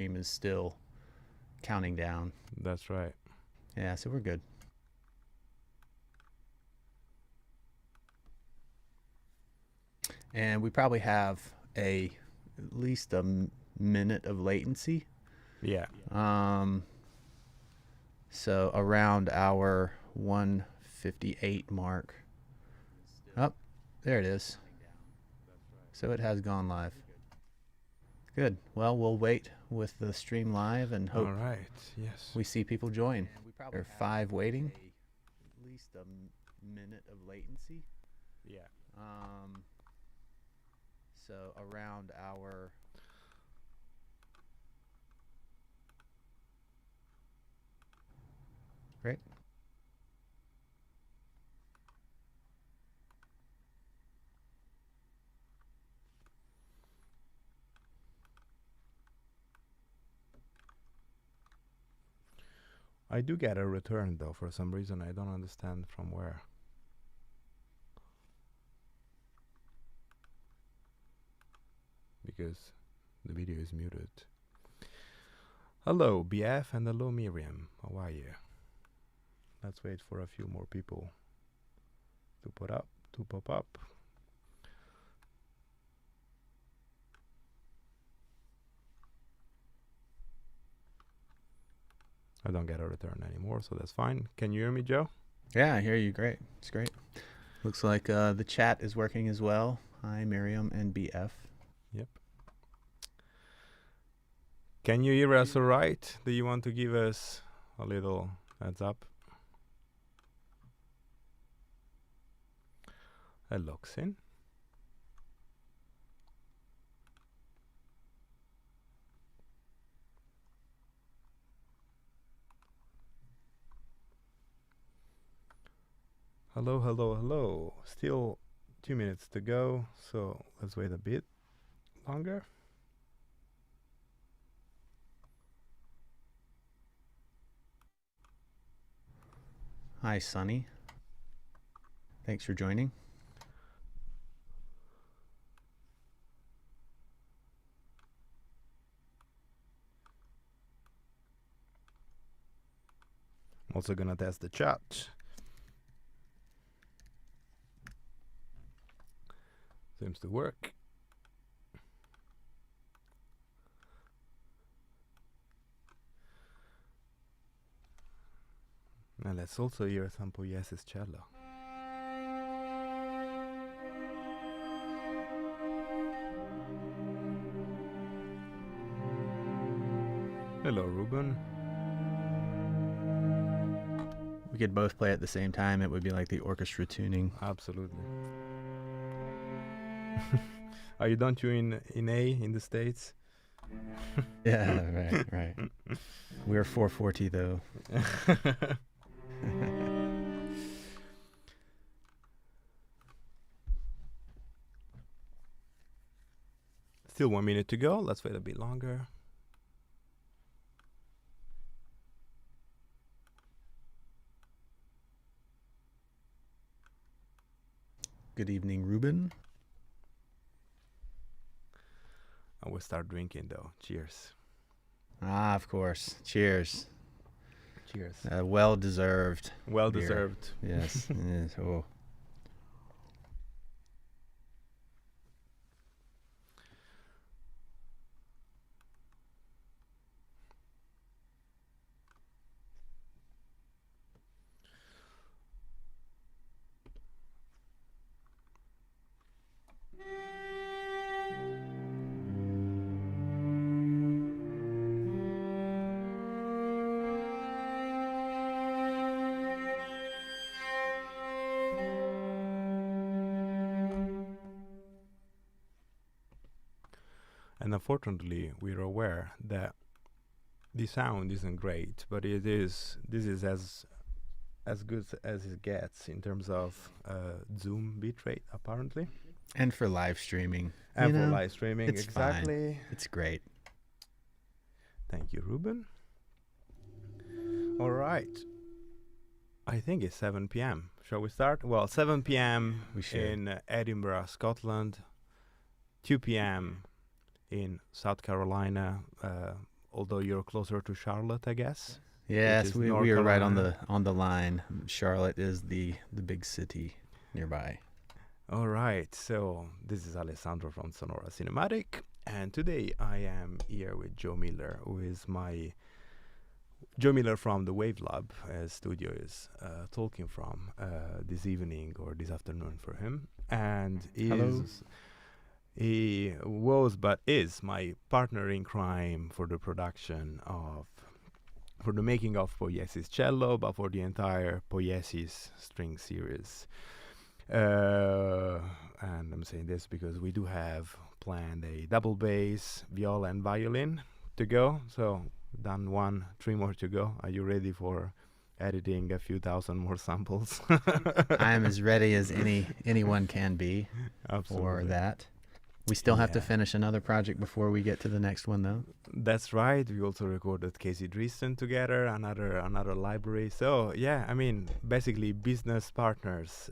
stream is still counting down. That's right. Yeah, so we're good. And we probably have at least a minute of latency. Yeah. So around our 158 mark. Oh, there it is. So it has gone live. Good. Well, we'll wait with the stream live and hope All right. Yes. we see people join. There are 5 waiting. At least a minute of latency. Yeah. So around our Great. I do get a return though for some reason. I don't understand from where. Because the video is muted. Hello BF and hello Miriam. How are you? Let's wait for a few more people to pop up. I don't get a return anymore, so that's fine. Can you hear me, Joe? Yeah, I hear you. Great. It's great. Looks like the chat is working as well. Hi, Miriam and BF. Yep. Can you hear us all right? Do you want to give us a little heads up? Hello, Xin. Hello, hello, hello. Still 2 minutes to go, so let's wait a bit longer. Hi, Sunny. Thanks for joining. I'm also gonna test the chat. Seems to work. And let's also hear some Poiesis Cello. Hello, Ruben. We could both play at the same time. It would be like the orchestra tuning. Absolutely. Are you don't you in A in the States? Yeah, right. We're 440 though. Still 1 minute to go. Let's wait a bit longer. Good evening, Ruben. I will start drinking though. Cheers. Ah, of course. Cheers. Cheers. Well deserved. Well beer. deserved. Yes. Yes. Oh. And unfortunately, we're aware that the sound isn't great, but it is. This is as good as it gets in terms of Zoom bitrate, apparently. And for live streaming. And for live streaming, it's exactly. Fine. It's great. Thank you, Ruben. All right. I think it's 7 p.m. Shall we start? Well, 7 p.m. in Edinburgh, Scotland. 2 p.m. in South Carolina, although you're closer to Charlotte, I guess. Yes, is we North are right on Carolina. the line. Charlotte is the big city nearby. All right, so this is Alessandro from Sonora Cinematic, and today I am here with Joe Miller, who is my Joe Miller from the Wave Lab studio is talking from this evening or this afternoon for him, and Hello. he was but is my partner in crime for the production of for the making of Poiesis Cello, but for the entire Poiesis string series. And I'm saying this because we do have planned a double bass, viola, and violin to go. So done one, 3 more to go. Are you ready for editing a few thousand more samples? I am as ready as anyone can be for Absolutely. that. We still have to Yeah. finish another project before we get to the next one, though. That's right. We also recorded Casey Dreesen together, another library. So yeah, I mean, basically business partners,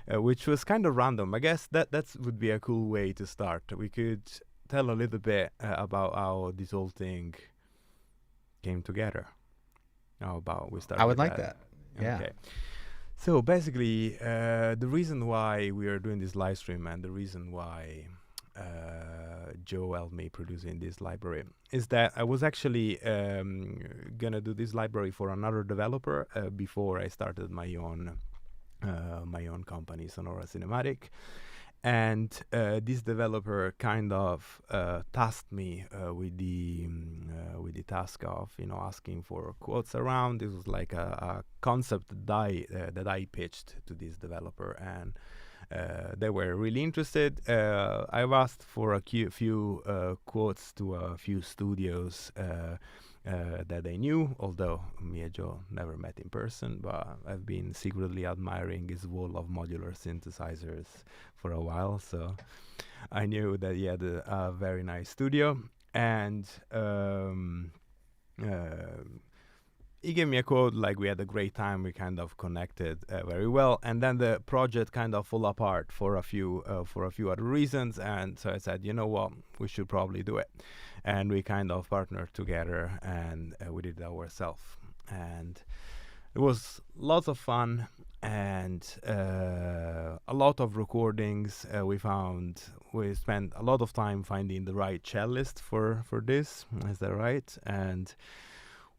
which was kind of random. I guess that would be a cool way to start. We could tell a little bit about how this whole thing came together. How about we start? I with would like that. Yeah. Okay. So basically, the reason why we are doing this live stream and the reason why Joe helped me producing this library is that I was actually gonna do this library for another developer before I started my own company, Sonora Cinematic. And this developer kind of tasked me with the task of asking for quotes around. This was like a concept that I pitched to this developer, and they were really interested. I've asked for a few quotes to a few studios that they knew, although me and Joe never met in person, but I've been secretly admiring his wall of modular synthesizers for a while, so I knew that he had a very nice studio, and he gave me a quote, like we had a great time, we kind of connected very well, and then the project kind of fell apart for a few other reasons, and so I said, you know what, we should probably do it, and we kind of partnered together, and we did it ourselves, and it was lots of fun, and a lot of recordings. We spent a lot of time finding the right cellist for this, is that right? And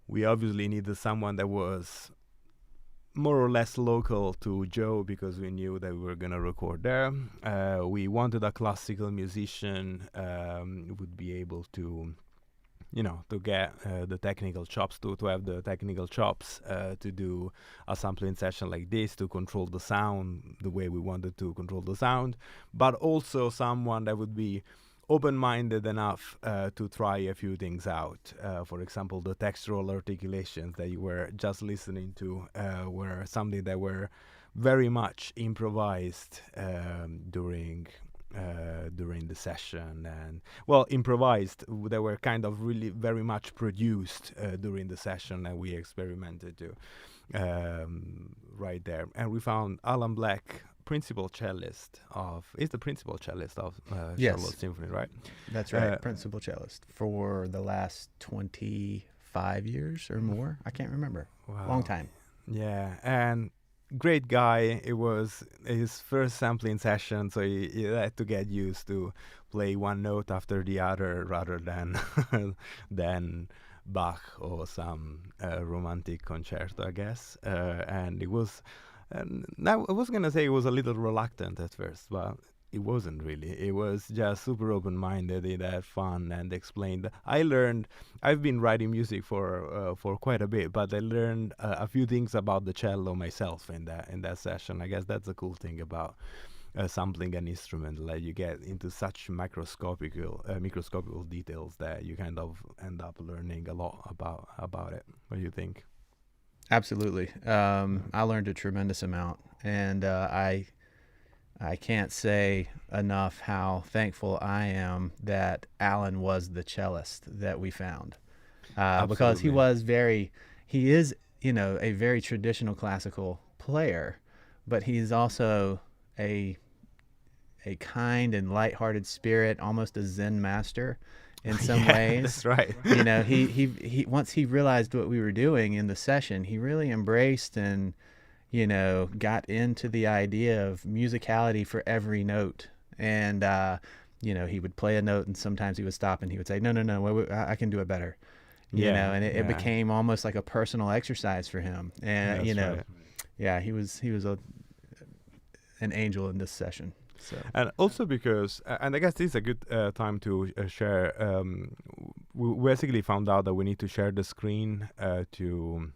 we obviously needed someone that was more or less local to Joe because we knew that we were going to record there. We wanted a classical musician who would be able to get the technical chops, to have the technical chops to do a sampling session like this, to control the sound the way we wanted to control the sound, but also someone that would be open-minded enough to try a few things out. For example, the textural articulations that you were just listening to were something that were very much improvised during the session, and improvised. They were kind of really very much produced during the session, and we experimented too right there. And we found Alan Black, principal cellist of Yes. Charlotte Symphony, right? That's right. Principal cellist for the last 25 years or more. I can't remember. Wow. Long time. Yeah, and great guy. It was his first sampling session, so he had to get used to play one note after the other rather than than Bach or some romantic concerto, I guess. And it was. Now I was gonna say it was a little reluctant at first, but it wasn't really. It was just super open-minded. It had fun and explained. I've been writing music for quite a bit, but I learned a few things about the cello myself in that session. I guess that's a cool thing about sampling an instrument. Like you get into such microscopical details that you kind of end up learning a lot about it. What do you think? Absolutely. I learned a tremendous amount, and I can't say enough how thankful I am that Alan was the cellist that we found, because he is a very traditional classical player, but he's also a kind and lighthearted spirit, almost a Zen master, in some Yeah, ways. that's right. You know, he once he realized what we were doing in the session, he really embraced and, you know, got into the idea of musicality for every note. And, you know, he would play a note and sometimes he would stop and he would say, no, no, no, I can do it better. You know, Yeah, and it yeah, became almost like a personal exercise for him. And, you that's know, right. yeah, he was an angel in this session. So And also because, and I guess this is a good time to share. We basically found out that we need to share the screen to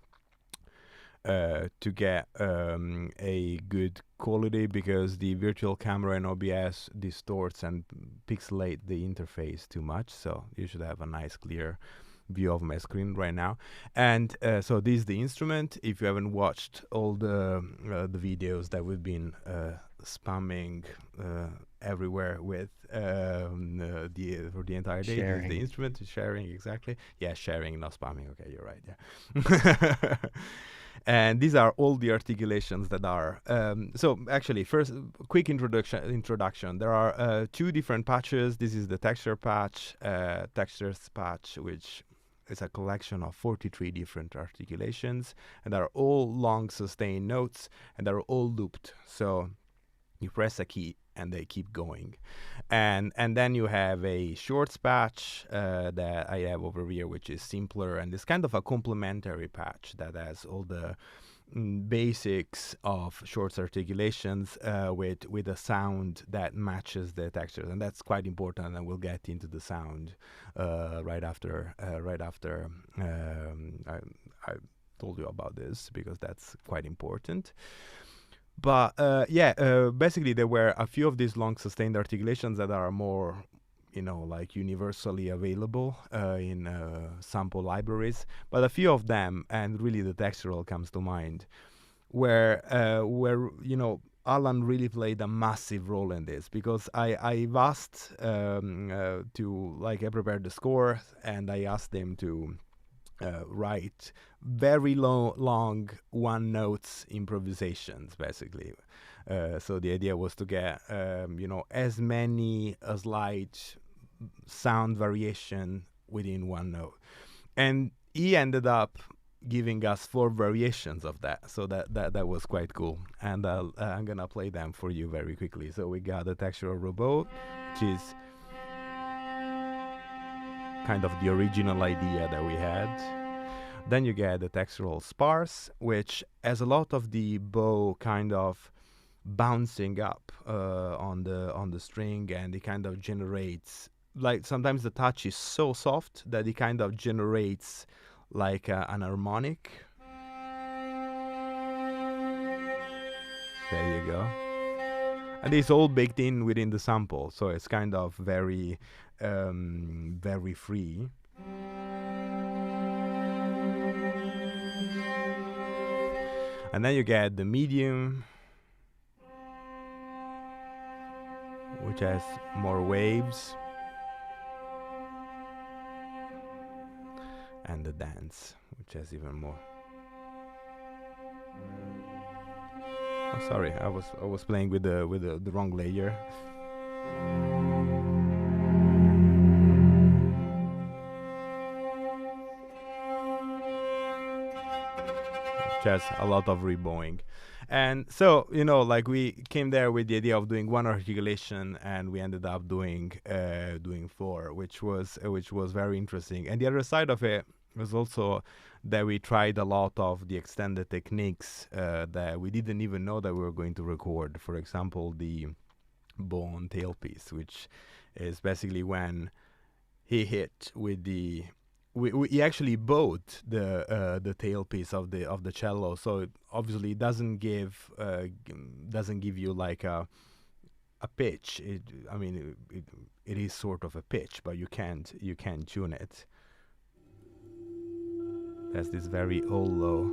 get a good quality, because the virtual camera in OBS distorts and pixelate the interface too much. So you should have a nice clear view of my screen right now. And so this is the instrument. If you haven't watched all the videos that we've been spamming everywhere with for the entire day, this is the instrument. Sharing, exactly. Yeah, sharing, not spamming. Okay, you're right. Yeah. And these are all the articulations that are. So actually, first, quick introduction. There are two different patches. This is the textures patch, which is a collection of 43 different articulations, and they're all long sustained notes, and they're all looped. So you press a key and they keep going. And then you have a shorts patch that I have over here, which is simpler, and it's kind of a complementary patch that has all the basics of shorts articulations with a sound that matches the textures, and that's quite important, and we'll get into the sound right after I told you about this, because that's quite important. But basically there were a few of these long sustained articulations that are more, you know, like universally available in sample libraries, but a few of them, and really the textural comes to mind, where you know, Alan really played a massive role in this, because I've asked to, like, I prepared the score and I asked him to write very long one notes improvisations, basically. So the idea was to get you know, as many a slight sound variation within one note, and he ended up giving us 4 variations of that. So that was quite cool, and I'm gonna play them for you very quickly. So we got the textural robot, which is kind of the original idea that we had. Then you get the textural sparse, which has a lot of the bow kind of bouncing up on the string, and it kind of generates, like, sometimes the touch is so soft that it kind of generates like an harmonic. There you go. And it's all baked in within the sample, so it's kind of very very free. And then you get the medium, which has more waves, and the dance, which has even more. Oh, sorry, I was playing with the wrong layer. Which has a lot of rebowing. And so, you know, like, we came there with the idea of doing one articulation, and we ended up doing 4, which was very interesting. And the other side of it was also that we tried a lot of the extended techniques that we didn't even know that we were going to record. For example, the bone tailpiece, which is basically when he hit with the we actually bowed the tailpiece of the cello, so it obviously doesn't give you like a pitch. I mean, it is sort of a pitch, but you can't tune it. There's this very hollow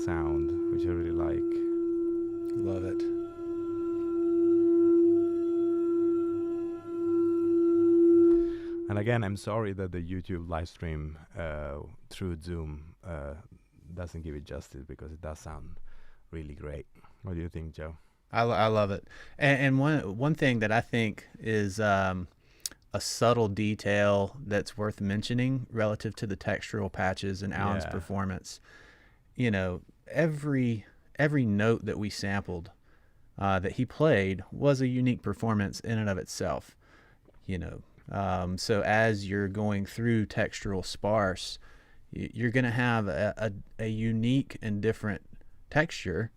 sound, which I really like. love it. And again, I'm sorry that the YouTube live stream through Zoom doesn't give it justice, because it does sound really great. What do you think, Joe? I love it. And one thing that I think is a subtle detail that's worth mentioning relative to the textural patches and Alan's Yeah. performance. You know, every note that we sampled that he played was a unique performance in and of itself. You know, so as you're going through textural sparse, you're going to have a unique and different texture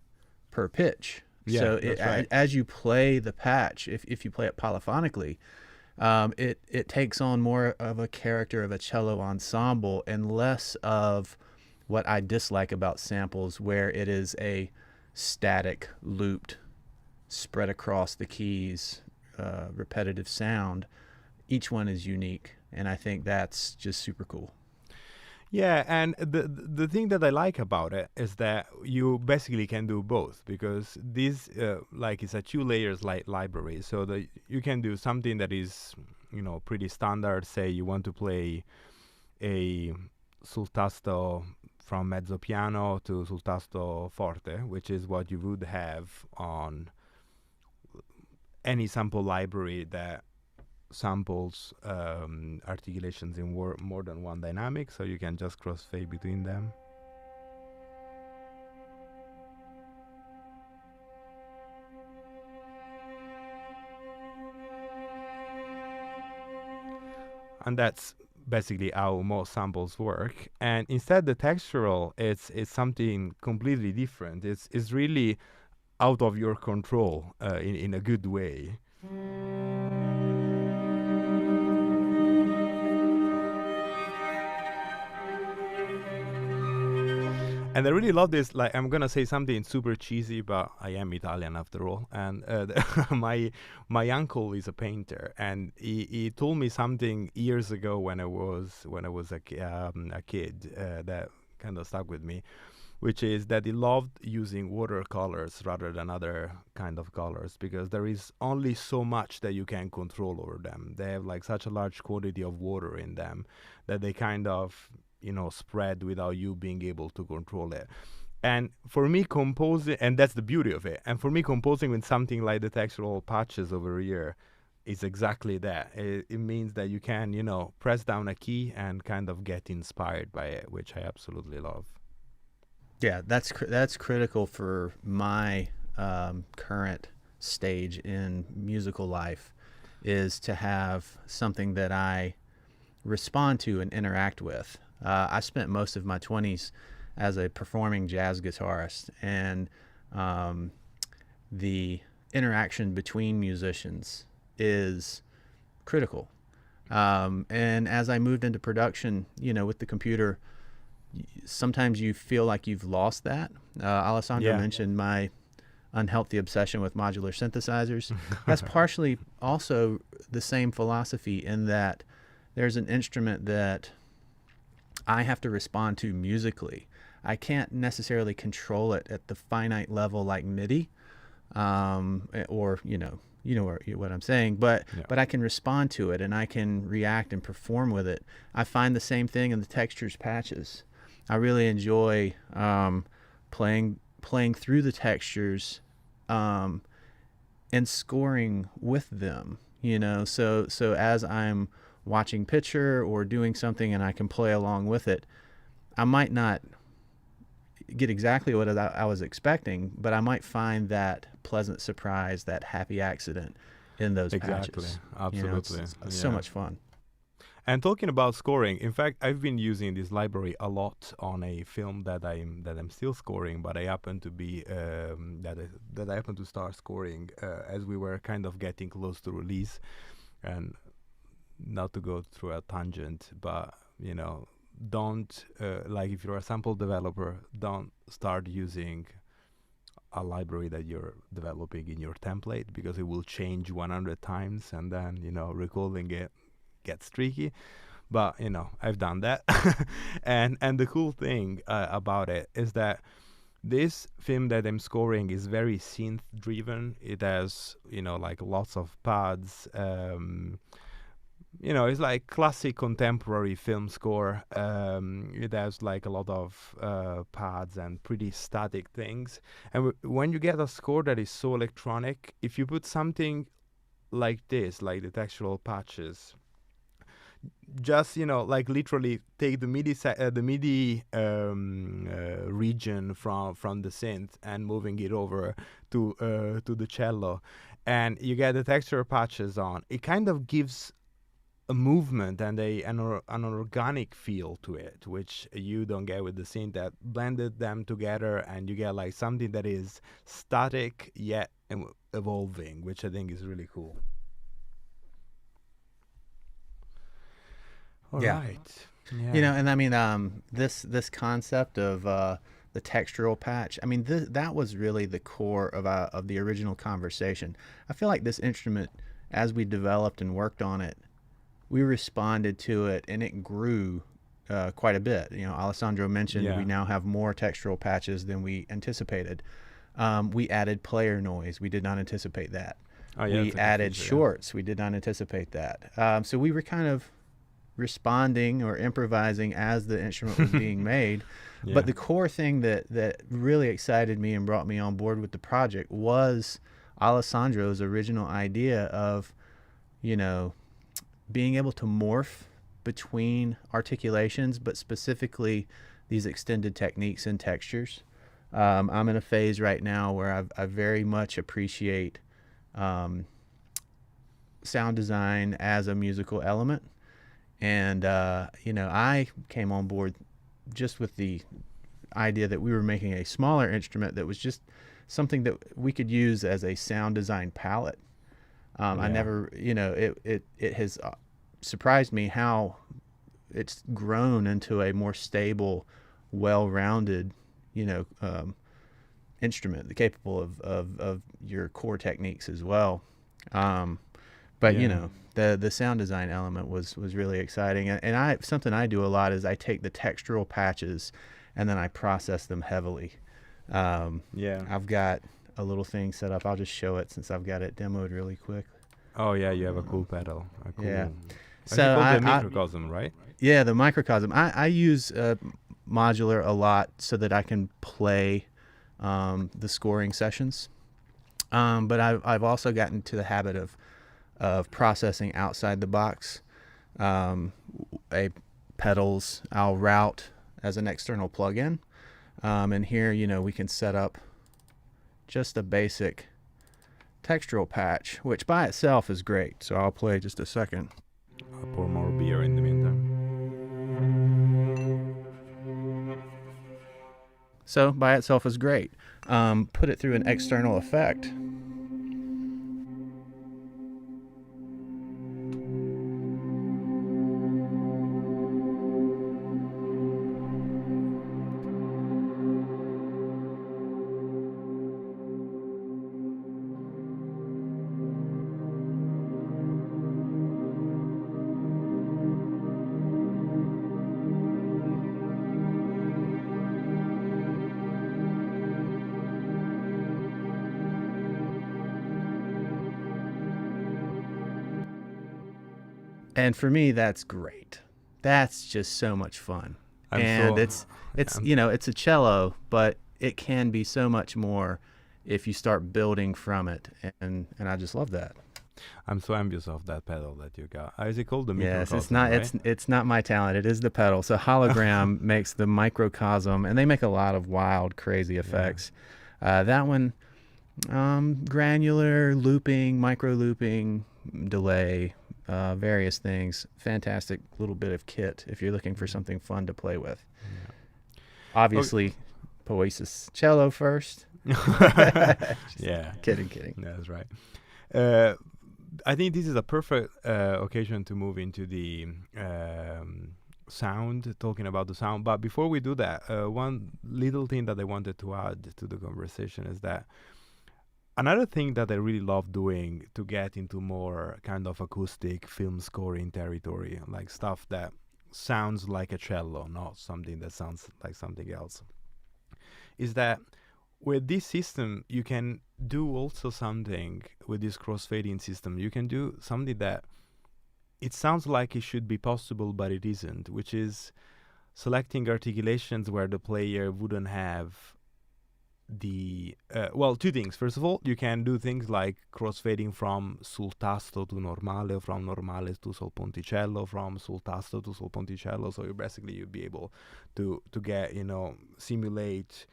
per pitch. Yeah, So that's right. as you play the patch, if you play it polyphonically, it takes on more of a character of a cello ensemble and less of what I dislike about samples, where it is a static, looped, spread across the keys, repetitive sound. Each one is unique, and I think that's just super cool. Yeah, and the thing that I like about it is that you basically can do both, because this like it's a two layers library, so that you can do something that is, you know, pretty standard. Say you want to play a sul tasto from mezzo piano to sul tasto forte, which is what you would have on any sample library that samples articulations in more than one dynamic, so you can just crossfade between them. And that's basically how most samples work. And instead, the textural, it's something completely different. It's really out of your control in a good way. And I really love this. Like, I'm gonna say something super cheesy, but I am Italian after all. And my uncle is a painter, and he told me something years ago when I was a kid that kind of stuck with me, which is that he loved using watercolors rather than other kind of colors, because there is only so much that you can control over them. They have like such a large quantity of water in them that they kind of, you know, spread without you being able to control it. And for me, composing, and that's the beauty of it, and for me, composing with something like the textural patches over here is exactly that. It means that you can, you know, press down a key and kind of get inspired by it, which I absolutely love. Yeah, that's critical for my current stage in musical life, is to have something that I respond to and interact with. I spent most of my 20s as a performing jazz guitarist, and the interaction between musicians is critical. And as I moved into production, you know, with the computer, sometimes you feel like you've lost that. Alessandro Yeah. mentioned my unhealthy obsession with modular synthesizers. That's partially also the same philosophy, in that there's an instrument that I have to respond to musically. I can't necessarily control it at the finite level like MIDI, or what I'm saying, but Yeah. I can respond to it, and I can react and perform with it. I find the same thing in the textures patches. I really enjoy playing through the textures and scoring with them. You know, so as I'm watching picture or doing something and I can play along with it, I might not get exactly what I was expecting, but I might find that pleasant surprise, that happy accident in those Exactly. patches. Absolutely. You know, it's so Yeah. much fun. And talking about scoring, in fact, I've been using this library a lot on a film that I'm still scoring, but I happen to be that I happen to start scoring as we were kind of getting close to release. And not to go through a tangent, but you know, don't like, if you're a sample developer, don't start using a library that you're developing in your template, because it will change 100 times, and then, you know, recalling it gets tricky. But you know, I've done that. And the cool thing about it is that this film that I'm scoring is very synth driven. It has, you know, like lots of pads. You know, it's like classic contemporary film score. It has like a lot of pads and pretty static things. And when you get a score that is so electronic, if you put something like this, like the textural patches, just like literally take the MIDI region from the synth and moving it over to the cello, and you get the texture patches on. It kind of gives a movement and an organic feel to it, which you don't get with the synth. That blended them together, and you get like something that is static yet evolving, which I think is really cool. All Yeah. right. Yeah. You know, and I mean, this concept of the textural patch. I mean, that was really the core of the original conversation. I feel like this instrument, as we developed and worked on it, we responded to it, and it grew quite a bit. You know, Alessandro mentioned Yeah. we now have more textural patches than we anticipated. We added player noise. We did not anticipate that. Oh, yeah, We that's a good added feature, yeah. shorts. We did not anticipate that. So we were kind of responding or improvising as the instrument was being made. Yeah. But the core thing that really excited me and brought me on board with the project was Alessandro's original idea of, you know, being able to morph between articulations, but specifically these extended techniques and textures. I'm in a phase right now where I very much appreciate sound design as a musical element. And, you know, I came on board just with the idea that we were making a smaller instrument that was just something that we could use as a sound design palette. I Yeah. never, you know, it has surprised me how it's grown into a more stable, well-rounded, you know, instrument capable of your core techniques as well. But you Yeah. know, the sound design element was really exciting, and something I do a lot is I take the textural patches and then I process them heavily. Yeah. I've got a little thing set up. I'll just show it since I've got it demoed really quick. Oh, yeah, you have a cool pedal. A cool. Yeah. It's So called I, the microcosm, right? yeah, the microcosm. I use modular a lot so that I can play the scoring sessions. But I've also gotten to the habit of processing outside the box. Pedals I'll route as an external plugin. And here, you know, we can set up just a basic textural patch, which by itself is great. So I'll play just a second. I'll pour more beer in the meantime. So by itself is great. Put it through an external effect. And for me, that's great. That's just so much fun. And it's you know, it's a cello, but it can be so much more if you start building from it. And I just love that. I'm so envious of that pedal that you got. Is it called the Yes, microcosm? it's not right? it's not my talent. It is the pedal. So Hologram makes the microcosm, and they make a lot of wild, crazy effects. That one, granular looping, micro looping, delay, various things. Fantastic little bit of kit if you're looking for something fun to play with. Yeah. Obviously, Poiesis Cello first. Yeah. Kidding. That's right. I think this is a perfect occasion to move into the sound, talking about the sound. But before we do that, one little thing that I wanted to add to the conversation is that another thing that I really love doing to get into more kind of acoustic film scoring territory, like stuff that sounds like a cello, not something that sounds like something else, is that with this system, you can do also something with this crossfading system. You can do something that it sounds like it should be possible, but it isn't, which is selecting articulations where the player wouldn't have well, two things. First of all, you can do things like crossfading from sul tasto to normale, from normale to sol ponticello, from sul tasto to sol ponticello. So you basically you'll be able to get, you know, simulate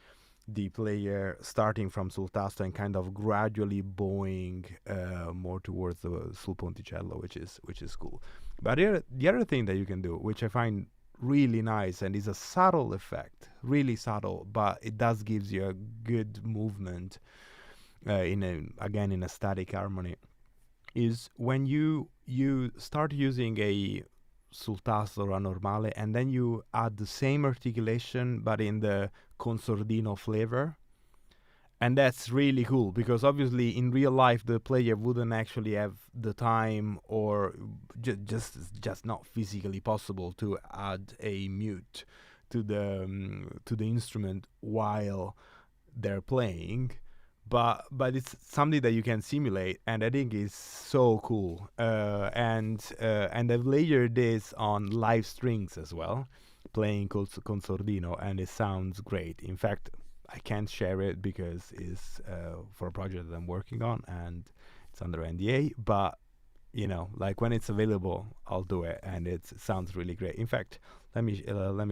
the player starting from sul tasto and kind of gradually bowing more towards the sul ponticello, which is cool. But the other thing that you can do, which I find really nice and is a subtle effect, really subtle, but it does gives you a good movement in a static harmony, is when you start using a sul tasto or a normale and then you add the same articulation but in the consordino flavor. And that's really cool because obviously in real life the player wouldn't actually have the time or just not physically possible to add a mute to the instrument while they're playing, but it's something that you can simulate, and I think is so cool. And I've layered this on live strings as well, playing consordino, and it sounds great. In fact, I can't share it because it's for a project that I'm working on and it's under NDA. But you know, like when it's available, I'll do it, and it sounds really great. In fact, let me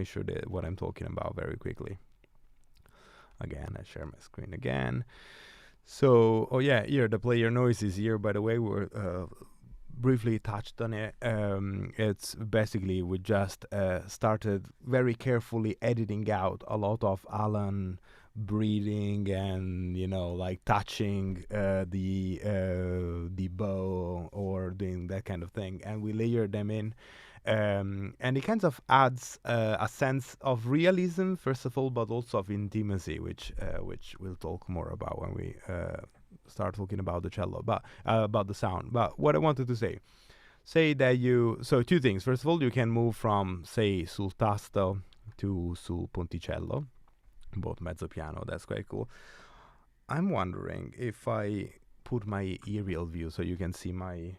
show what I'm talking about very quickly. Again, I share my screen again. So, oh yeah, here the player noise is here. By the way, we're briefly touched on it. It's basically we just started very carefully editing out a lot of Alan breathing and, you know, like touching the bow or doing that kind of thing, and we layer them in, and it kind of adds a sense of realism first of all, but also of intimacy, which we'll talk more about when we start talking about the cello, but about the sound. But what I wanted to say that so two things. First of all, you can move from, say, sul tasto to sul ponticello, both mezzo piano. That's quite cool. I'm wondering if I put my aerial view so you can see my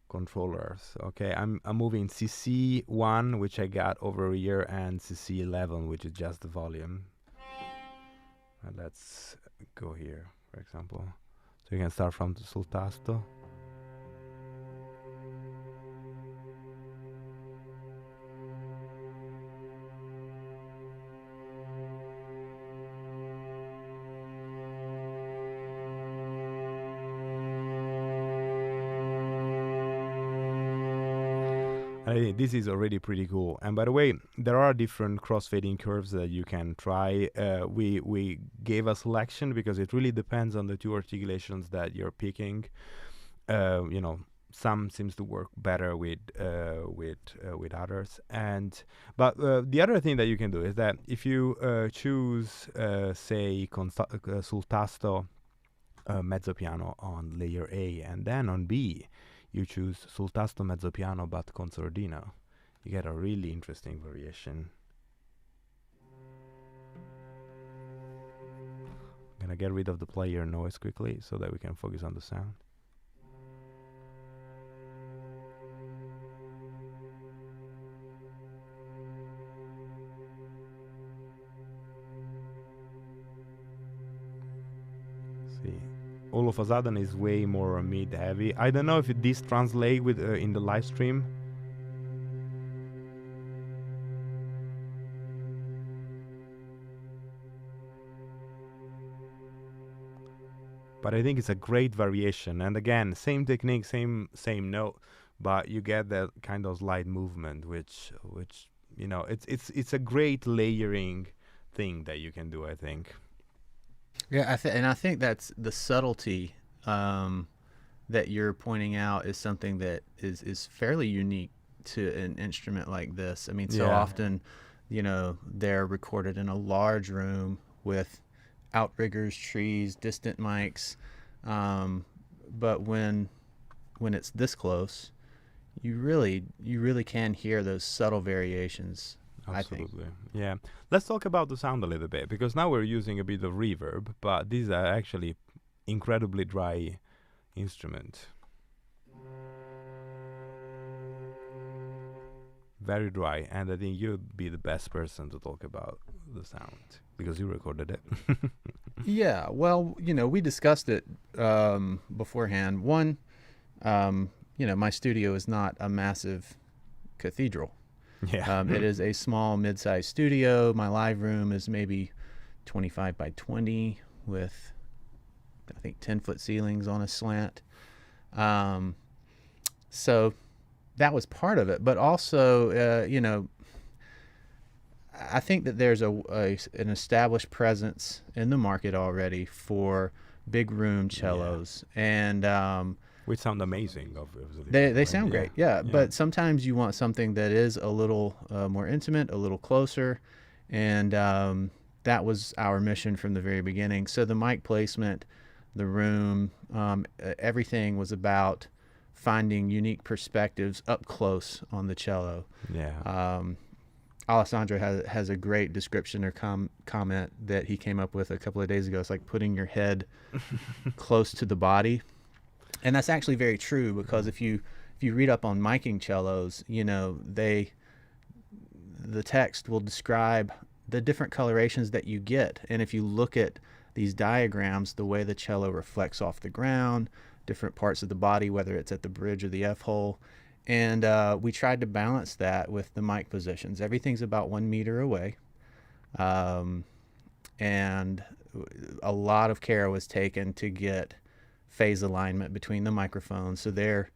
controllers. Okay, I'm moving CC1, which I got over here, and CC11, which is just the volume. And let's go here, for example. So you can start from the sul tasto. I think this is already pretty cool. And by the way, there are different crossfading curves that you can try. We gave a selection because it really depends on the two articulations that you're picking. You know, some seems to work better with others. But the other thing that you can do is that if you choose, say, sul tasto mezzo piano on layer A, and then on B you choose sul tasto mezzo piano but consordino, you get a really interesting variation. I'm gonna get rid of the player noise quickly so that we can focus on the sound. See, all of a sudden is way more mid heavy. I don't know if this translates with in the live stream. But I think it's a great variation, and again, same technique, same note, but you get that kind of slight movement, which you know, it's a great layering thing that you can do, I think. Yeah, I think that's the subtlety that you're pointing out is something that is fairly unique to an instrument like this. I mean, so often, you know, they're recorded in a large room with outriggers, trees, distant mics, but when it's this close, you really can hear those subtle variations. Absolutely. I think. Yeah. Let's talk about the sound a little bit, because now we're using a bit of reverb, but these are actually incredibly dry instrument. Very dry, and I think you'd be the best person to talk about the sound because you recorded it. Yeah, well, we discussed it beforehand. One, my studio is not a massive cathedral. Yeah. It is a small, mid-sized studio. My live room is maybe 25 by 20 with, I think, 10-foot ceilings on a slant. So that was part of it. But also, I think that there's an established presence in the market already for big room cellos, and which sound amazing. Obviously, they right? sound great, yeah. But sometimes you want something that is a little more intimate, a little closer, and that was our mission from the very beginning. So the mic placement, the room, everything was about finding unique perspectives up close on the cello. Yeah. Alessandro has a great description or comment that he came up with a couple of days ago. It's like putting your head close to the body, and that's actually very true, because if you read up on miking cellos, the text will describe the different colorations that you get, and if you look at these diagrams, the way the cello reflects off the ground, different parts of the body, whether it's at the bridge or the F hole. And we tried to balance that with the mic positions. Everything's about 1 meter away. And a lot of care was taken to get phase alignment between the microphones. So the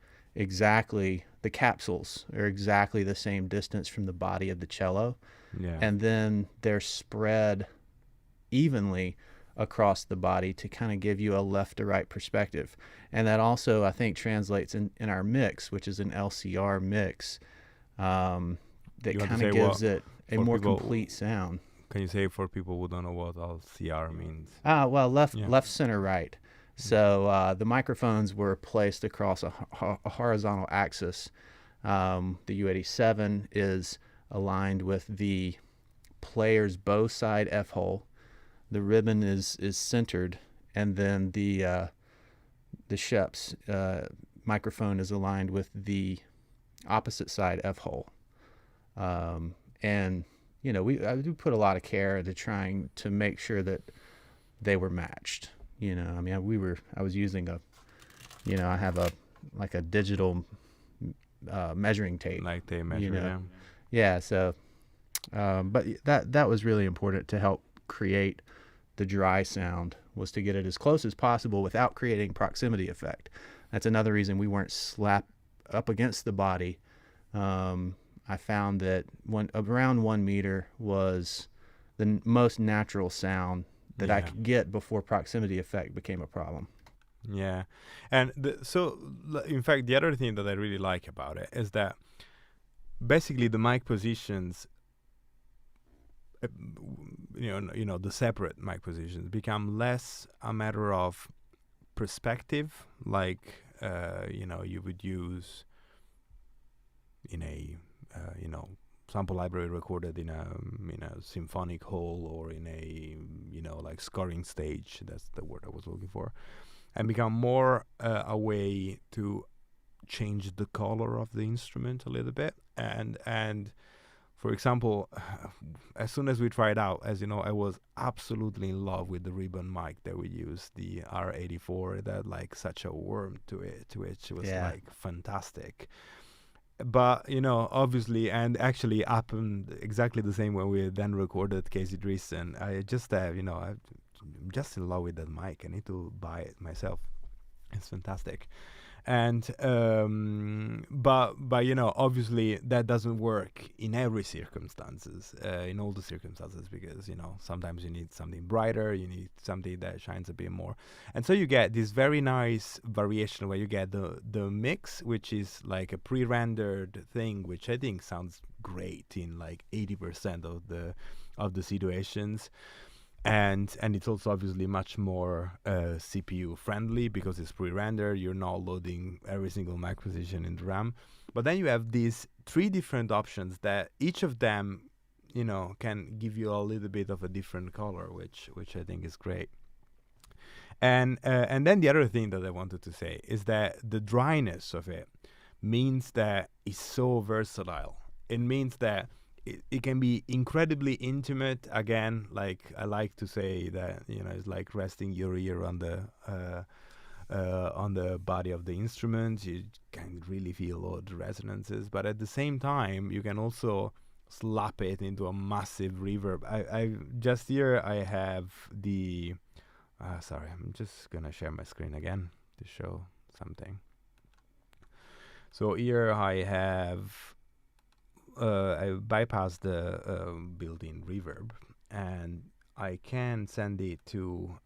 capsules are exactly the same distance from the body of the cello. Yeah. And then they're spread evenly across the body to kind of give you a left to right perspective. And that also, I think, translates in our mix, which is an LCR mix, that kind of gives it a more complete sound. Can you say for people who don't know what LCR means? Well, left, center, right. So the microphones were placed across a horizontal axis. The U87 is aligned with the player's bow side F hole. The ribbon is centered, and then the Shep's microphone is aligned with the opposite side F hole. And I do put a lot of care into trying to make sure that they were matched. I was using I have a digital measuring tape. Like they measure them. Yeah. So, but that was really important to help create the dry sound, was to get it as close as possible without creating proximity effect. That's another reason we weren't slapped up against the body. I found that around 1 meter was the most natural sound that I could get before proximity effect became a problem. Yeah. And so in fact, the other thing that I really like about it is that basically the mic positions, the separate mic positions become less a matter of perspective, like you would use in a sample library recorded in a symphonic hall, or in a like scoring stage. That's the word I was looking for. And become more a way to change the color of the instrument a little bit. And for example, as soon as we tried out, as you know, I was absolutely in love with the ribbon mic that we used, the R84. That like such a warmth to it, which was like fantastic. But obviously, and actually happened exactly the same when we then recorded Casey Dreesen. I just I'm just in love with that mic. I need to buy it myself. It's fantastic. And but obviously that doesn't work in every circumstances, in all the circumstances, because sometimes you need something brighter, you need something that shines a bit more, and so you get this very nice variation where you get the mix, which is like a pre-rendered thing, which I think sounds great in like 80% of the situations. And it's also obviously much more CPU friendly because it's pre-rendered. You're not loading every single mic position in the RAM. But then you have these 3 different options that each of them, can give you a little bit of a different color, which I think is great. And then the other thing that I wanted to say is that the dryness of it means that it's so versatile. It means that it can be incredibly intimate. Again, like I like to say that, it's like resting your ear on the body of the instrument. You can really feel all the resonances, but at the same time, you can also slap it into a massive reverb. I just here I have the. Sorry, I'm just gonna share my screen again to show something. So here I have. I bypass the built-in reverb, and I can send it to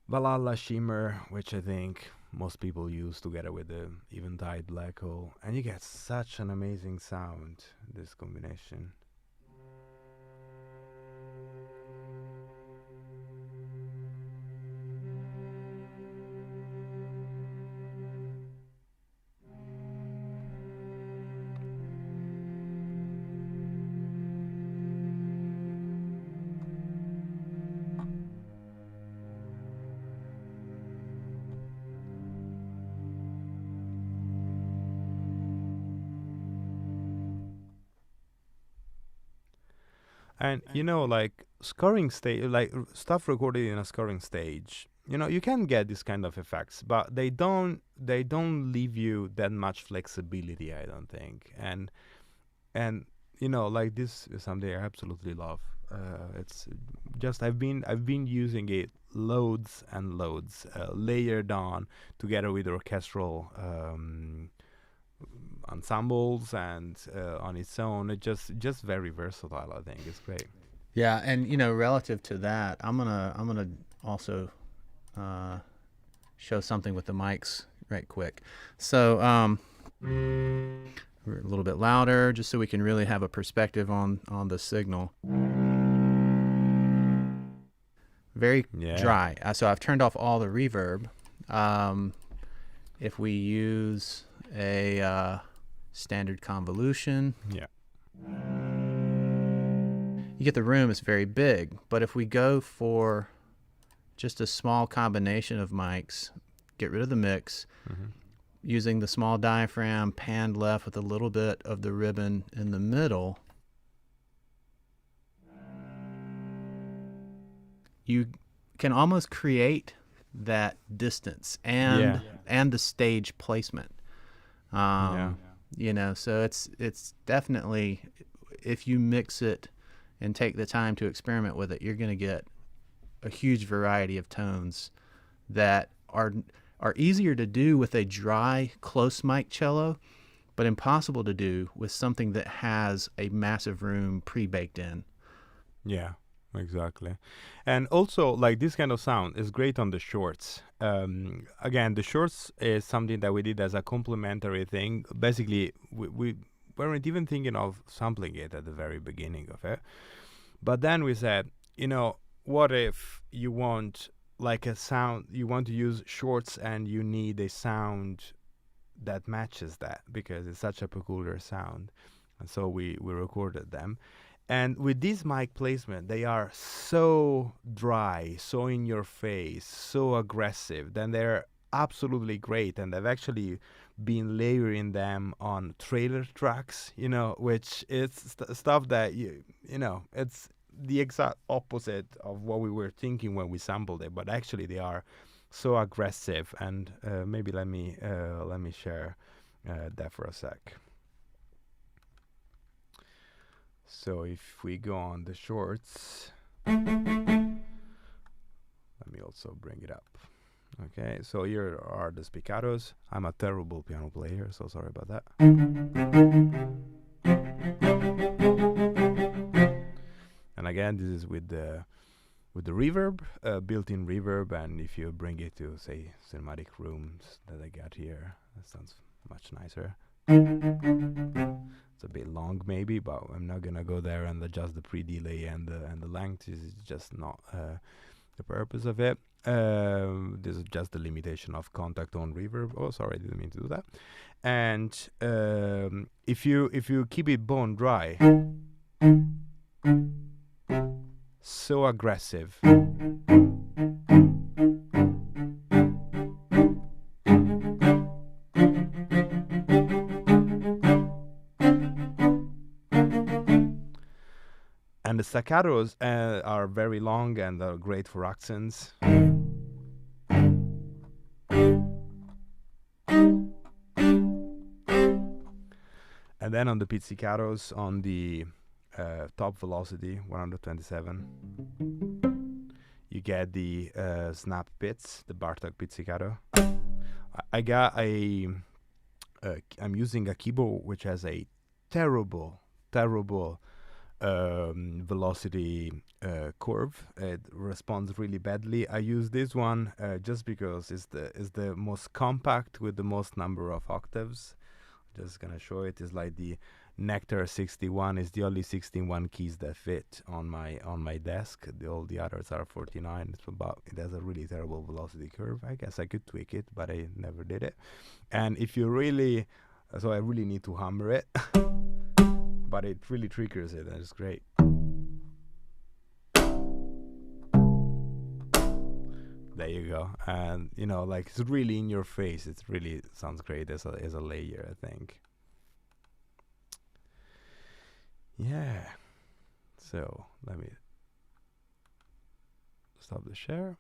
Valhalla Shimmer, which I think most people use together with the Eventide Black Hole, and you get such an amazing sound, this combination. And like scoring stage, like stuff recorded in a scoring stage, you can get this kind of effects, but they don't leave you that much flexibility, I don't think. And like this is something I absolutely love. It's just I've been using it loads and loads, layered on together with orchestral ensembles and on its own. It just very versatile. I think it's great. Yeah, and relative to that, I'm gonna also show something with the mics right quick. So we're a little bit louder, just so we can really have a perspective on the signal. Very dry. So I've turned off all the reverb. If we use a standard convolution, you get the room is very big. But if we go for just a small combination of mics, get rid of the mix, using the small diaphragm panned left with a little bit of the ribbon in the middle, you can almost create that distance and the stage placement. So it's definitely, if you mix it and take the time to experiment with it, you're going to get a huge variety of tones that are easier to do with a dry, close mic cello, but impossible to do with something that has a massive room pre-baked in. Yeah, exactly. And also, like, this kind of sound is great on the shorts. Again, the shorts is something that we did as a complementary thing. Basically, we weren't even thinking of sampling it at the very beginning of it. But then we said, what if you want like a sound, you want to use shorts and you need a sound that matches that because it's such a peculiar sound. And so we recorded them. And with this mic placement, they are so dry, so in your face, so aggressive. Then they're absolutely great. And they've actually been layering them on trailer tracks, which is stuff that, it's the exact opposite of what we were thinking when we sampled it. But actually, they are so aggressive. And maybe let me share that for a sec. So if we go on the shorts, let me also bring it up. Okay, so here are the spiccatos. I'm a terrible piano player, so sorry about that. And again, this is with the reverb, built-in reverb, and if you bring it to, say, cinematic rooms that I got here, that sounds much nicer. It's a bit long maybe, but I'm not gonna go there and adjust the pre-delay and the length. This is just not the purpose of it. This is just the limitation of contact on reverb. Oh, sorry, I didn't mean to do that. And if you keep it bone dry, so aggressive. And the staccatos are very long and are great for accents. And then on the pizzicatos, on the top velocity, 127, you get the snap pizz, the Bartok pizzicato. I'm using a keyboard which has a terrible velocity curve. It responds really badly. I use this one just because it's the most compact with the most number of octaves. Just gonna show it. It's like the Nectar 61 is the only 61 keys that fit on my desk. All the others are 49. It has a really terrible velocity curve. I guess I could tweak it, but I never did it. And if you really, so I really need to hammer it, but it really triggers it, and it's great. There you go. And like it's really in your face. It really sounds great as a layer, I think. Yeah. So let me stop the share.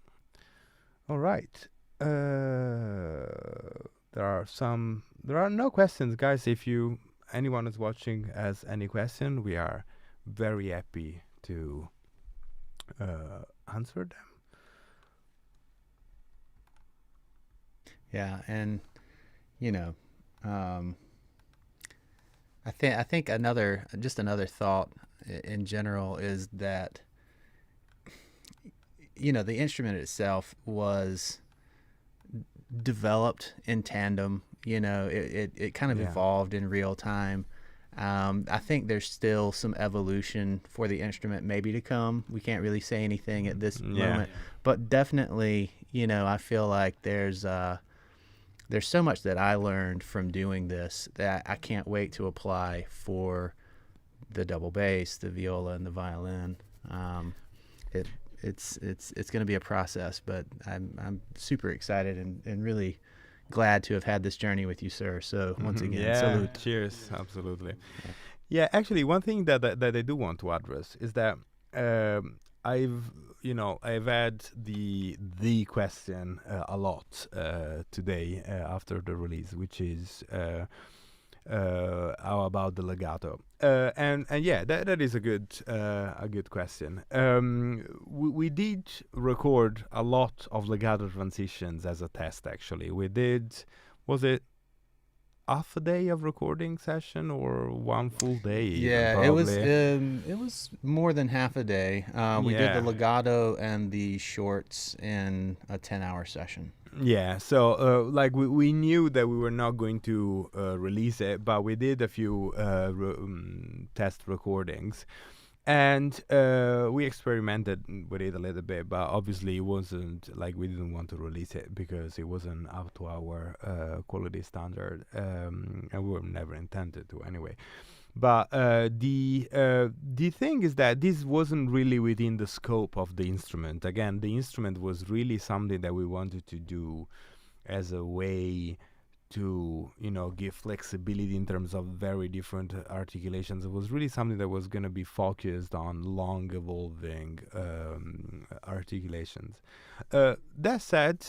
All right. There are no questions, guys. If anyone is watching has any question, we are very happy to answer them. Yeah, and I think another thought in general is that the instrument itself was developed in tandem. It kind of evolved in real time. I think there's still some evolution for the instrument maybe to come. We can't really say anything at this moment, but definitely, I feel like there's so much that I learned from doing this that I can't wait to apply for the double bass, the viola, and the violin. It's going to be a process, but I'm super excited and really glad to have had this journey with you, sir. So once again, salute. Cheers. Absolutely. Yeah, actually, one thing that I do want to address is that I've had the question a lot today after the release, which is how about the legato? And yeah, that is a good question. We did record a lot of legato transitions as a test. Actually, we did. Was it half a day of recording session or one full day? Yeah, it was more than half a day. We did the legato and the shorts in a 10-hour session. Yeah, so we knew that we were not going to release it, but we did a few test recordings, and we experimented with it a little bit, but obviously it wasn't like we didn't want to release it because it wasn't up to our quality standard, and we were never intended to anyway. But the thing is that this wasn't really within the scope of the instrument. Again, the instrument was really something that we wanted to do as a way to give flexibility in terms of very different articulations. It was really something that was going to be focused on long evolving articulations. That said,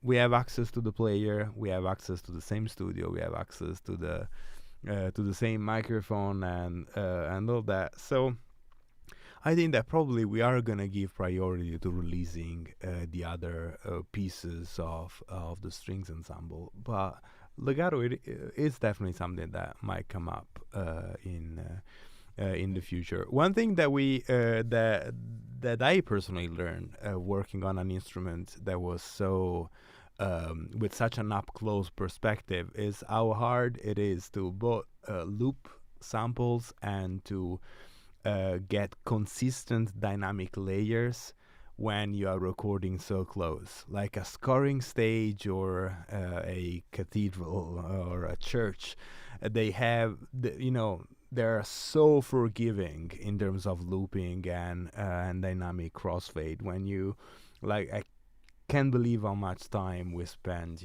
we have access to the player, we have access to the same studio, we have access to the same microphone and all that. So I think that probably we are gonna give priority to releasing the other pieces of the strings ensemble. But legato is definitely something that might come up in the future. One thing that we that I personally learned working on an instrument that was so with such an up-close perspective is how hard it is to both loop samples and to get consistent dynamic layers when you are recording so close. Like a scoring stage or a cathedral or a church, they have, they're so forgiving in terms of looping and dynamic crossfade. When you, I can't believe how much time we spend,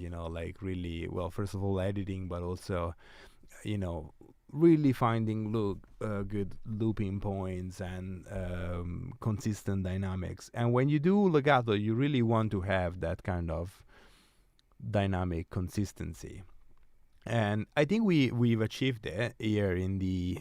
really, well, first of all, editing, but also, really finding good looping points and consistent dynamics. And when you do legato, you really want to have that kind of dynamic consistency. And I think we've achieved it here in the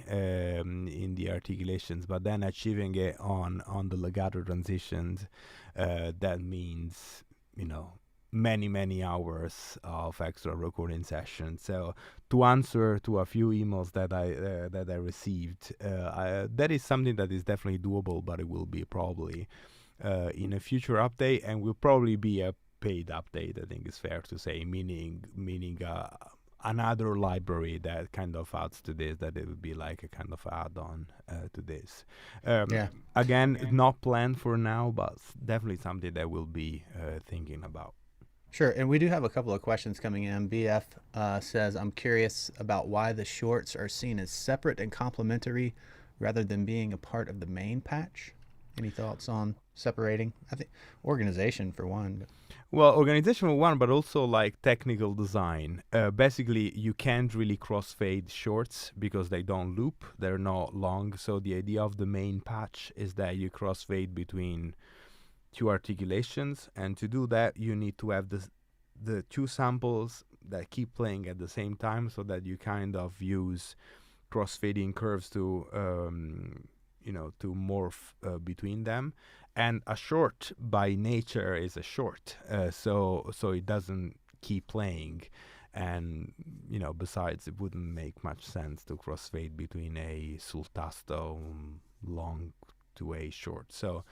articulations, but then achieving it on the legato transitions, that means, you know, many hours of extra recording sessions. So to answer to a few emails that I received, that is something that is definitely doable, but it will be probably in a future update, and will probably be a paid update. I think it's fair to say, meaning another library that kind of adds to this, that it would be like a kind of add-on to this. Again, not planned for now, but definitely something that we'll be thinking about. Sure, and we do have a couple of questions coming in. BF says, I'm curious about why the shorts are seen as separate and complementary rather than being a part of the main patch. Any thoughts on separating? I think organization for one. Well, organization for one, but also like technical design. Basically, you can't really crossfade shorts because they don't loop. They're not long. So the idea of the main patch is that you crossfade between two articulations, and to do that, you need to have the two samples that keep playing at the same time, so that you kind of use crossfading curves to to morph between them. And a short by nature is a short, so it doesn't keep playing. And besides, it wouldn't make much sense to crossfade between a sul tasto long to a short. So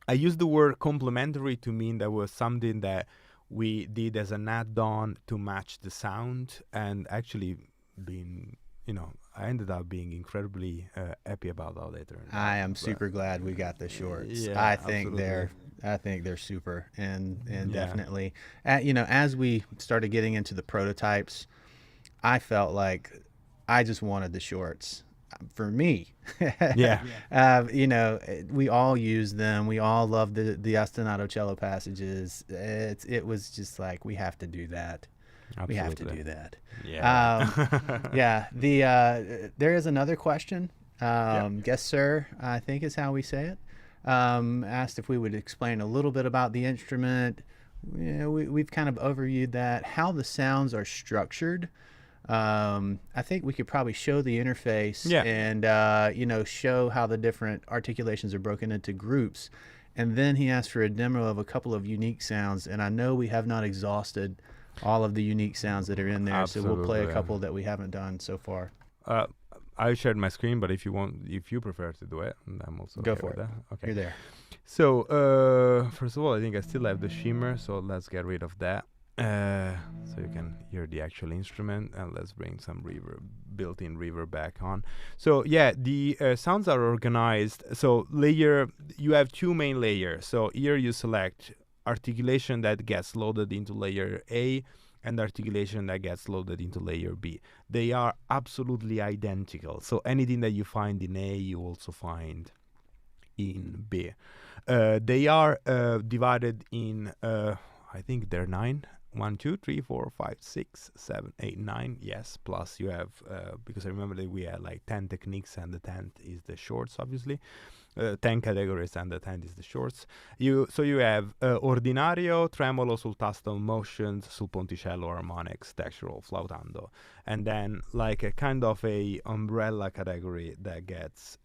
I use the word complementary to mean there was something that we did as an add-on to match the sound, and actually I ended up being incredibly happy about how they turned out. I am super glad we got the shorts. Yeah, I think they're super, and definitely, as we started getting into the prototypes, I felt like I just wanted the shorts for me. We all use them. We all love the ostinato cello passages. It was just like, we have to do that. Absolutely. We have to do that. Yeah. There is another question. Guess sir, I think is how we say it. Asked if we would explain a little bit about the instrument. We've kind of overviewed that. How the sounds are structured. I think we could probably show the interface and show how the different articulations are broken into groups. And then he asked for a demo of a couple of unique sounds. And I know we have not exhausted all of the unique sounds that are in there. Absolutely. So we'll play a couple that we haven't done so far. I shared my screen, but if you prefer to do it, I'm also go okay for with it. That. Okay. You're there. So first of all, I think I still have the shimmer, so let's get rid of that. So you can hear the actual instrument, and let's bring some reverb, built-in reverb back on. So the sounds are organized. So you have two main layers. So here you select articulation that gets loaded into layer A and articulation that gets loaded into layer B. They are absolutely identical. So anything that you find in A, you also find in B. They are divided in, I think they're 9. 1, 2, 3, 4, 5, 6, 7, 8, 9. Yes, plus you have, because I remember that we had like 10 techniques, and the 10th is the shorts, obviously. 10 categories, and the 10th is the shorts. So you have ordinario, tremolo, sul tasto, motions, sul ponticello, harmonics, textural, flautando, and then like a kind of a umbrella category that gets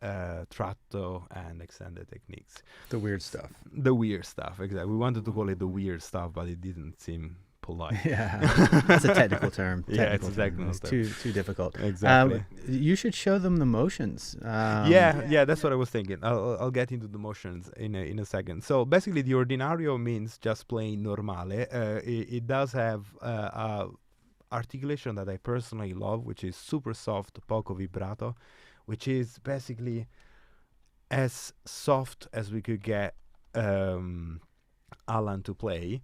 tratto and extended techniques. The weird stuff. The weird stuff, exactly. We wanted to call it the weird stuff, but it didn't seem polite. Yeah, that's a technical term. It's a technical term. Too difficult. Exactly. You should show them the motions. That's what I was thinking. I'll get into the motions in a second. So basically, the ordinario means just plain normale. It does have articulation that I personally love, which is super soft, poco vibrato, which is basically as soft as we could get Alan to play.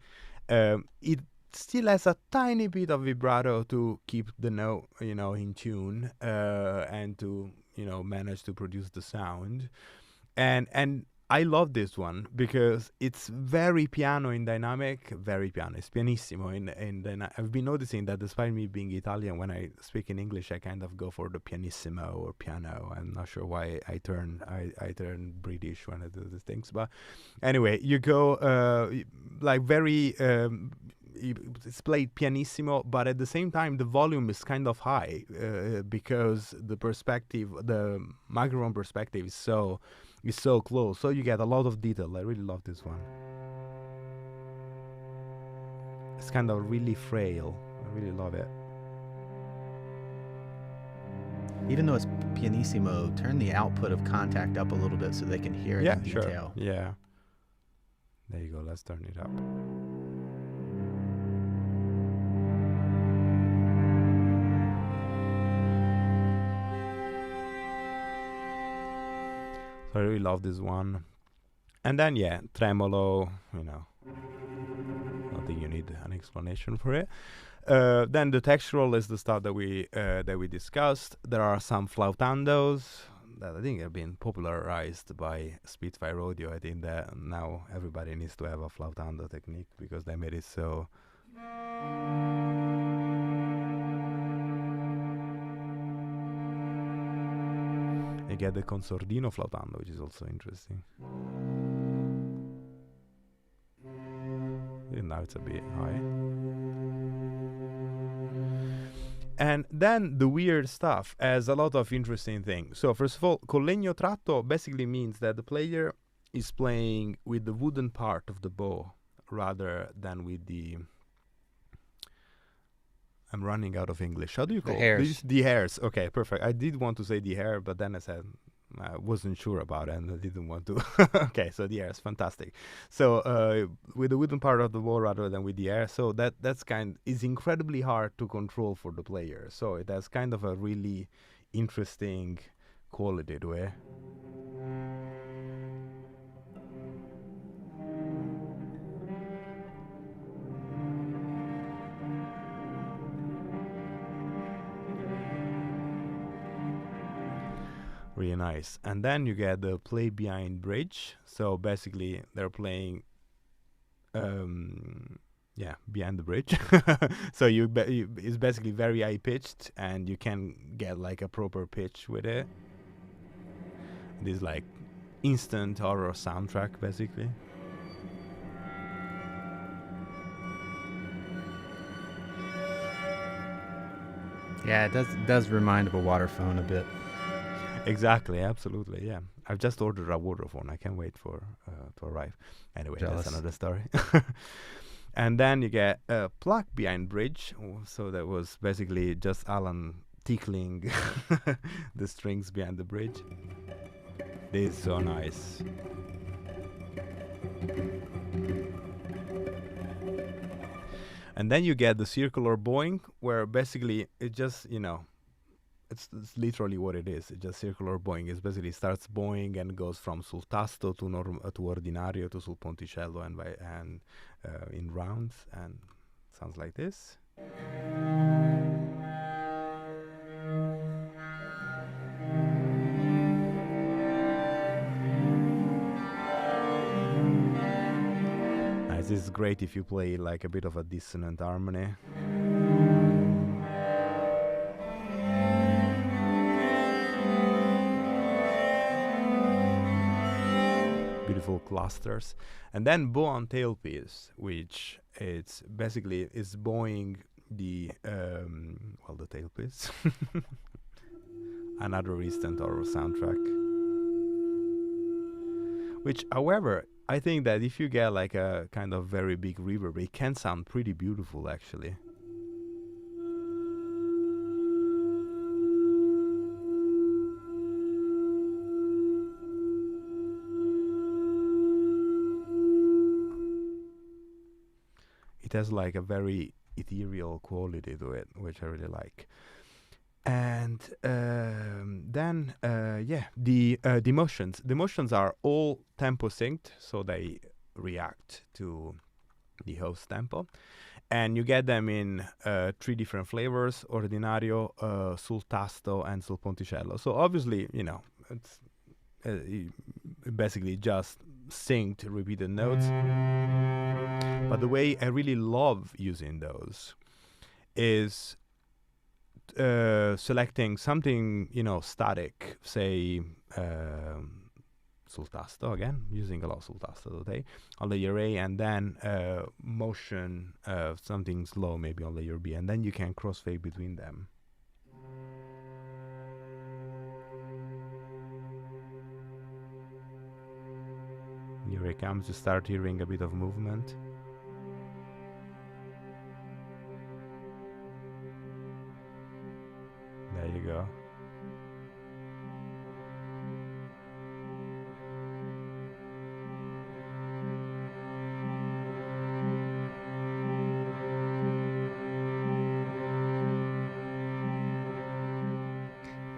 It still has a tiny bit of vibrato to keep the note, in tune, and to, manage to produce the sound. And I love this one because it's very piano in dynamic, very piano. It's pianissimo I've been noticing that despite me being Italian, when I speak in English, I kind of go for the pianissimo or piano. I'm not sure why I turn British when I do these things, but anyway, you go like very. It's played pianissimo, but at the same time the volume is kind of high because the microphone perspective is so close, so you get a lot of detail. I really love this one. It's kind of really frail. I really love it. Even though it's pianissimo, turn the output of contact up a little bit so they can hear it in detail. Sure. Yeah. There you go. Let's turn it up. I really love this one. And then, yeah, tremolo, I don't think you need an explanation for it. Then the textural is the stuff that we discussed. There are some flautandos that I think have been popularized by Spitfire Audio. I think that now everybody needs to have a flautando technique because they made it so... You get the consordino flautando, which is also interesting. And now it's a bit high. And then the weird stuff has a lot of interesting things. So first of all, col legno tratto basically means that the player is playing with the wooden part of the bow rather than with the... I'm running out of English. How do you call it? The hairs. Okay, perfect. I did want to say the hair, but then I said I wasn't sure about it and I didn't want to. Okay, so the hairs, fantastic. So with the wooden part of the bow rather than with the hair, so that's is incredibly hard to control for the player. So it has kind of a really interesting quality to it. Really nice. And then you get the play behind bridge. So basically they're playing behind the bridge. So it's basically very high pitched and you can get like a proper pitch with it. This like instant horror soundtrack basically. Yeah, it does remind of a waterphone a bit. Exactly, absolutely, yeah. I've just ordered a waterphone. I can't wait for to arrive. Anyway, Jealous. That's another story. And then you get a pluck behind bridge. So that was basically just Alan tickling the strings behind the bridge. This is so nice. And then you get the circular bowing, where basically it just, it's literally what it is. It's just circular bowing. It basically starts bowing and goes from sul tasto to ordinario to sul ponticello and in rounds, and sounds like this. Nice. This is great if you play like a bit of a dissonant harmony. Beautiful clusters. And then bow on tailpiece, which it's basically is bowing the tailpiece. Another instant horror soundtrack. Which, however, I think that if you get like a kind of very big reverb, it can sound pretty beautiful actually. It has like a very ethereal quality to it, which I really like. And then the motions. The motions are all tempo synced, so they react to the host tempo. And you get them in 3 different flavors: ordinario, sul tasto, and sul ponticello. So obviously, it's basically just synced repeated notes. But the way I really love using those is selecting something, static, say sul tasto, again, using a lot sul tasto today, on layer A, and then motion, something slow maybe on layer B, and then you can crossfade between them. Here it comes, you start hearing a bit of movement. There you go.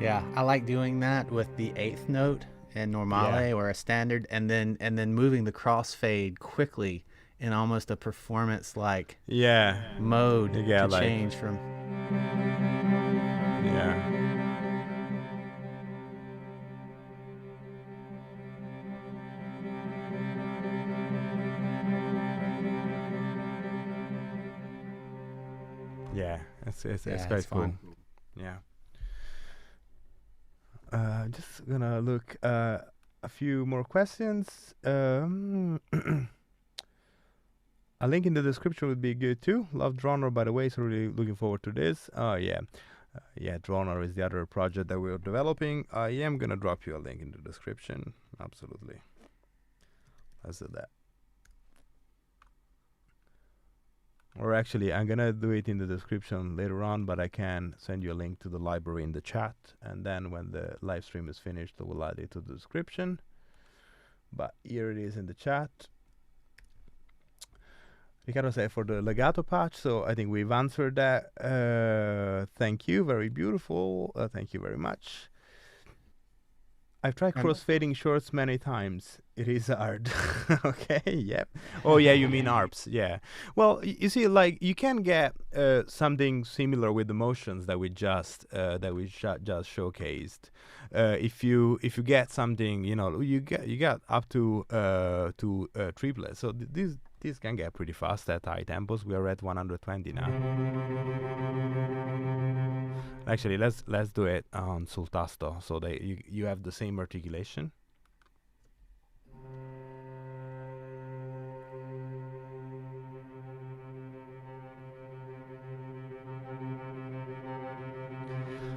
Yeah, I like doing that with the eighth note in normale or a standard, and then moving the crossfade quickly in almost a performance like mode to change from. It's quite cool. Fun. Yeah. Just gonna look a few more questions. A link in the description would be good too. Love Droner, by the way, so really looking forward to this. Droner is the other project that we're developing. I am gonna drop you a link in the description. Absolutely. Let's do that. Or actually, I'm gonna do it in the description later on, but I can send you a link to the library in the chat, and then when the live stream is finished, I will add it to the description. But here it is in the chat. Riccardo said for the legato patch, so I think we've answered that. Thank you, very beautiful. Thank you very much. I've tried crossfading shorts many times. It is hard. Okay, yep. Oh yeah, you mean ARPs, yeah. Well, you see, like you can get something similar with the motions that we just showcased. If you get something, you get up to triplets. So this can get pretty fast at high tempos. We are at 120 now. Actually, let's do it on sul tasto, so that you have the same articulation.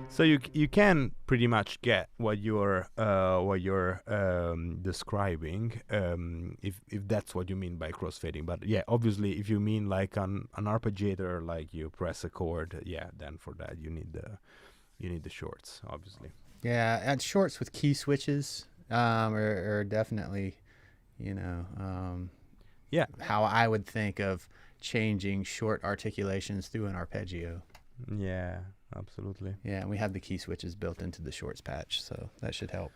So you can pretty much get what you're describing, if that's what you mean by crossfading. But yeah, obviously, if you mean like an arpeggiator, like you press a chord, then for that you need the shorts, obviously. Yeah, and shorts with key switches are definitely, how I would think of changing short articulations through an arpeggio. Yeah. Absolutely. Yeah, and we have the key switches built into the shorts patch, so that should help.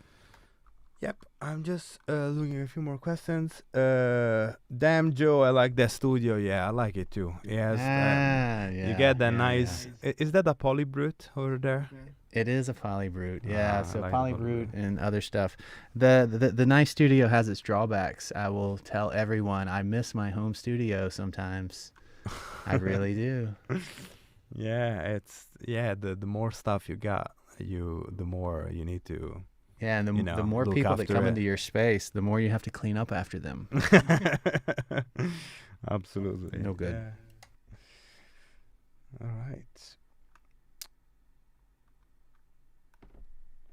Yep, I'm just looking at a few more questions. Damn, Joe, I like that studio. Yeah, I like it too. Yes, you get that nice. Yeah. Is that a polybrute over there? It is a polybrute. Yeah, so like polybrute and other stuff. The nice studio has its drawbacks. I will tell everyone I miss my home studio sometimes. I really do. Yeah, the more stuff you got, the more you need to. Yeah, and the more people that come into your space, the more you have to clean up after them. Absolutely. No good. Yeah. All right.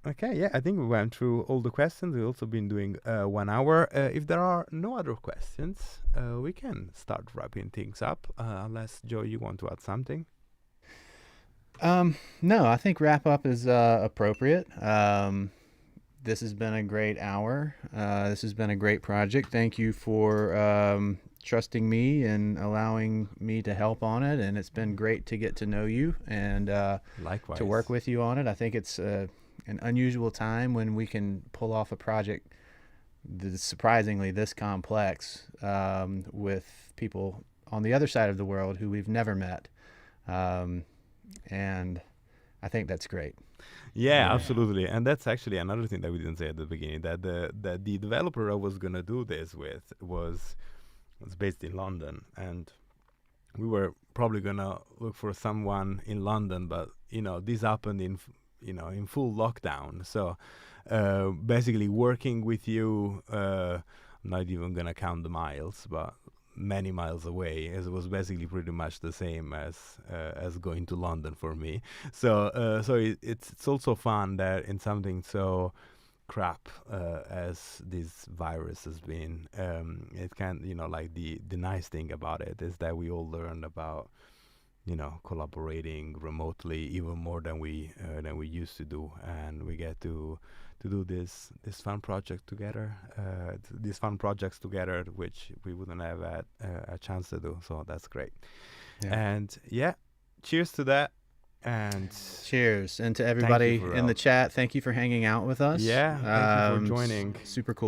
Okay, I think we went through all the questions. We've also been doing 1 hour. If there are no other questions, we can start wrapping things up, unless, Joe, you want to add something. No, I think wrap up is appropriate. This has been a great hour. This has been a great project. Thank you for trusting me and allowing me to help on it. And it's been great to get to know you and likewise to work with you on it. I think it's an unusual time when we can pull off a project that's surprisingly this complex with people on the other side of the world who we've never met. And I think that's great. Yeah, Yeah. absolutely. And that's actually another thing that we didn't say at the beginning, that the developer I was gonna do this with was based in London, and we were probably gonna look for someone in London, but this happened in full lockdown. So basically working with you, I'm not even gonna count the miles, but many miles away, as it was basically pretty much the same as going to London for me. So it's also fun that in something so crap as this virus has been, it can, like the nice thing about it is that we all learned about collaborating remotely even more than we used to do, and we get to do this fun project together, these fun projects together, which we wouldn't have had a chance to do. So that's great. Yeah. And cheers to that. And cheers. And to everybody for in the chat, thank you for hanging out with us. thank you for joining. Super cool.